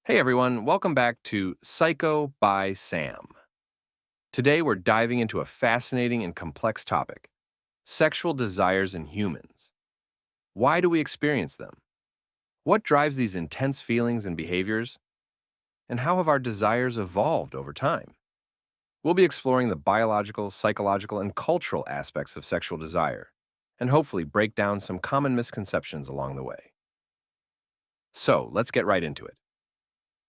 Hey everyone, welcome back to Psycho by Sam. Today we're diving into a fascinating and complex topic: sexual desires in humans. Why do we experience them? What drives these intense feelings and behaviors? And how have our desires evolved over time? We'll be exploring the biological, psychological, and cultural aspects of sexual desire, and hopefully break down some common misconceptions along the way. So let's get right into it.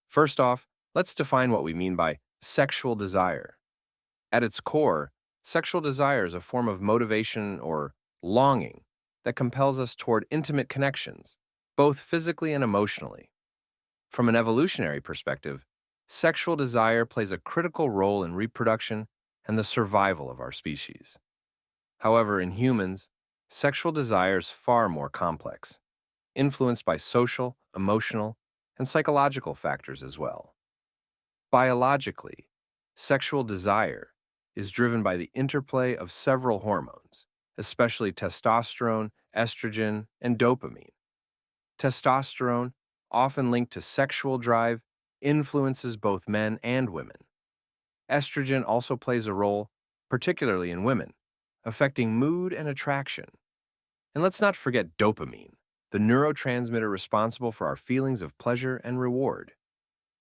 First off, let's define what we mean by sexual desire. At its core, sexual desire is a form of motivation or longing that compels us toward intimate connections, both physically and emotionally. From an evolutionary perspective, sexual desire plays a critical role in reproduction and the survival of our species. However, in humans, sexual desire is far more complex, influenced by social, emotional, and psychological factors as well. Biologically, sexual desire is driven by the interplay of several hormones, especially testosterone, estrogen, and dopamine. Testosterone, often linked to sexual drive, influences both men and women. Estrogen also plays a role, particularly in women, affecting mood and attraction. And let's not forget dopamine, the neurotransmitter responsible for our feelings of pleasure and reward.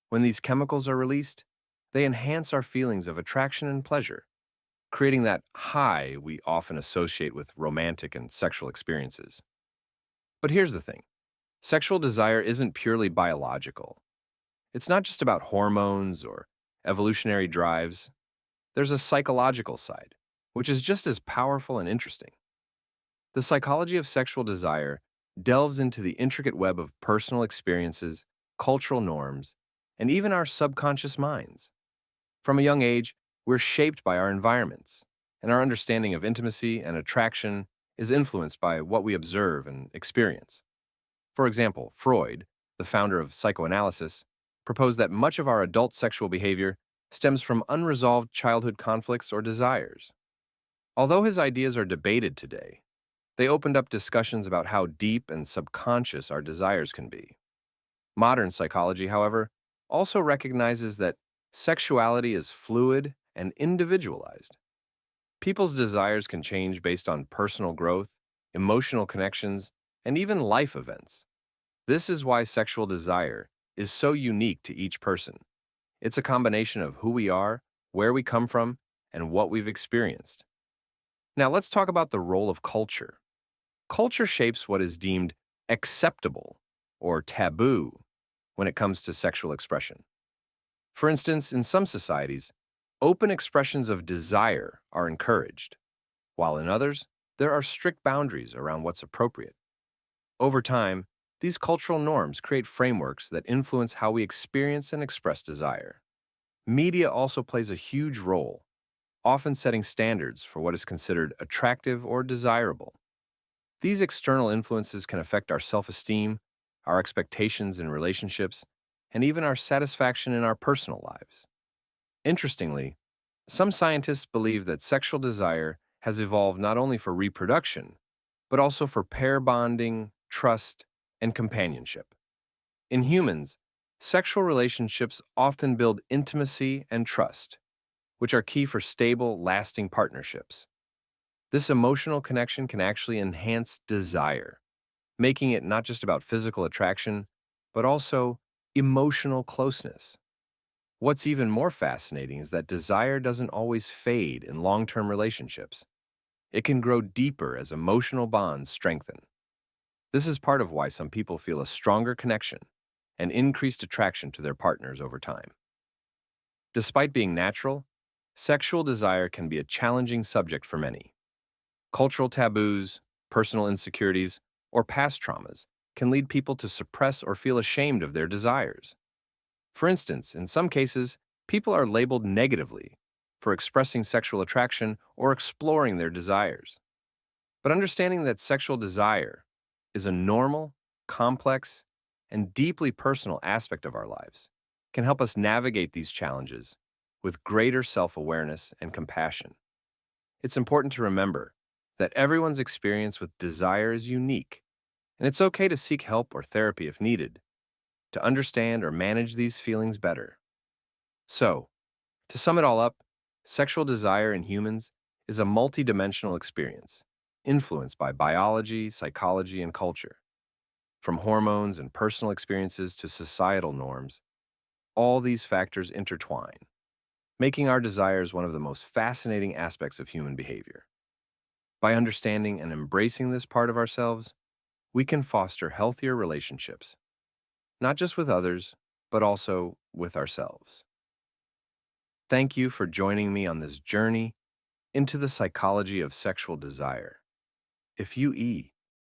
When these chemicals are released, they enhance our feelings of attraction and pleasure, creating that high we often associate with romantic and sexual experiences. But here's the thing: sexual desire isn't purely biological. It's not just about hormones or evolutionary drives. There's a psychological side, which is just as powerful and interesting. The psychology of sexual desire delves into the intricate web of personal experiences, cultural norms, and even our subconscious minds. From a young age, we're shaped by our environments, and our understanding of intimacy and attraction is influenced by what we observe and experience. For example, Freud, the founder of psychoanalysis, proposed that much of our adult sexual behavior stems from unresolved childhood conflicts or desires. Although his ideas are debated today, they opened up discussions about how deep and subconscious our desires can be. Modern psychology, however, also recognizes that sexuality is fluid and individualized. People's desires can change based on personal growth, emotional connections, and even life events. This is why sexual desire is so unique to each person. It's a combination of who we are, where we come from, and what we've experienced. Now, let's talk about the role of culture. Culture shapes what is deemed acceptable or taboo when it comes to sexual expression. For instance, in some societies, open expressions of desire are encouraged, while in others, there are strict boundaries around what's appropriate. Over time, these cultural norms create frameworks that influence how we experience and express desire. Media also plays a huge role, often setting standards for what is considered attractive or desirable. These external influences can affect our self-esteem, our expectations in relationships, and even our satisfaction in our personal lives. Interestingly, some scientists believe that sexual desire has evolved not only for reproduction, but also for pair bonding, trust, and companionship. In humans, sexual relationships often build intimacy and trust, which are key for stable, lasting partnerships. This emotional connection can actually enhance desire, making it not just about physical attraction, but also emotional closeness. What's even more fascinating is that desire doesn't always fade in long-term relationships. It can grow deeper as emotional bonds strengthen. This is part of why some people feel a stronger connection and increased attraction to their partners over time. Despite being natural, sexual desire can be a challenging subject for many. Cultural taboos, personal insecurities, or past traumas can lead people to suppress or feel ashamed of their desires. For instance, in some cases, people are labeled negatively for expressing sexual attraction or exploring their desires. But understanding that sexual desire is a normal, complex, and deeply personal aspect of our lives can help us navigate these challenges with greater self-awareness and compassion. It's important to remember that everyone's experience with desire is unique, and it's okay to seek help or therapy if needed. to understand or manage these feelings better. So, to sum it all up, sexual desire in humans is a multidimensional experience, influenced by biology, psychology, and culture. From hormones and personal experiences to societal norms, all these factors intertwine, making our desires one of the most fascinating aspects of human behavior. By understanding and embracing this part of ourselves, we can foster healthier relationships, not just with others, but also with ourselves. Thank you for joining me on this journey into the psychology of sexual desire. If you